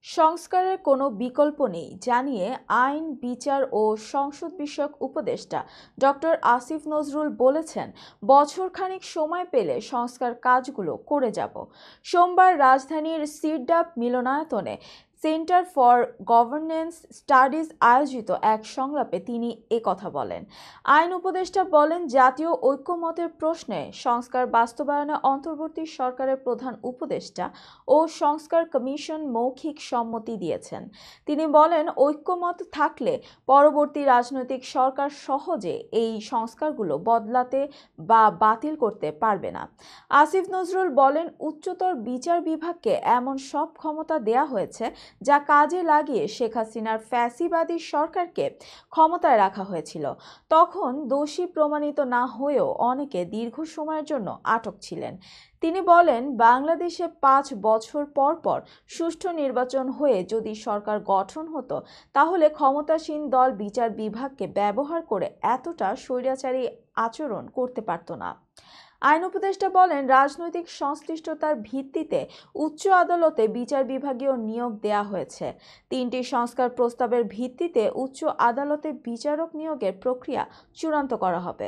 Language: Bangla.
সংস্কারের কোনো বিকল্প নেই জানিয়ে আইন, বিচার ও সংসদ বিষয়ক উপদেষ্টা ডক্টর আসিফ নজরুল বলেছেন, বছরখানেক সময় পেলে সংস্কার কাজগুলো করে যাব। সোমবার রাজধানীর সিরডাপ মিলনায়তনে সেন্টার ফর গভর্নেন্স স্টাডিজ আয়োজিত এক সংলাপে তিনি একথা বলেন। আইন উপদেষ্টা বলেন, জাতীয় ঐক্যমতের প্রশ্নে সংস্কার বাস্তবায়নে অন্তর্বর্তী সরকারের প্রধান উপদেষ্টা ও সংস্কার কমিশন মৌখিক সম্মতি দিয়েছেন। তিনি বলেন, ঐক্যমত থাকলে পরবর্তী রাজনৈতিক সরকার সহজে এই সংস্কারগুলো বদলাতে বা বাতিল করতে পারবে না। আসিফ নজরুল বলেন, উচ্চতর বিচার বিভাগকে এমন সব ক্ষমতা দেয়া হয়েছে যা কাজে লাগিয়ে শেখ হাসিনার ফ্যাসিবাদী সরকারকে ক্ষমতায় রাখা হয়েছিল। তখন দোষী প্রমাণিত না হয়েও অনেকে দীর্ঘ সময়ের জন্য আটক ছিলেন। তিনি বলেন, বাংলাদেশে 5 বছর পর পর সুষ্ঠু নির্বাচন হয়ে যদি সরকার গঠন হতো, তাহলে ক্ষমতাসীন দল বিচার বিভাগকে ব্যবহার করে এতটা স্বৈরাচারী আচরণ করতে পারত না। আইন উপদেষ্টা বলেন, রাজনৈতিক সংশ্লিষ্টতার ভিত্তিতে উচ্চ আদালতে বিচার বিভাগীয় নিয়োগ দেয়া হয়েছে। 3টি সংস্কার প্রস্তাবের ভিত্তিতে উচ্চ আদালতে বিচারক নিয়োগের প্রক্রিয়া চূড়ান্ত করা হবে।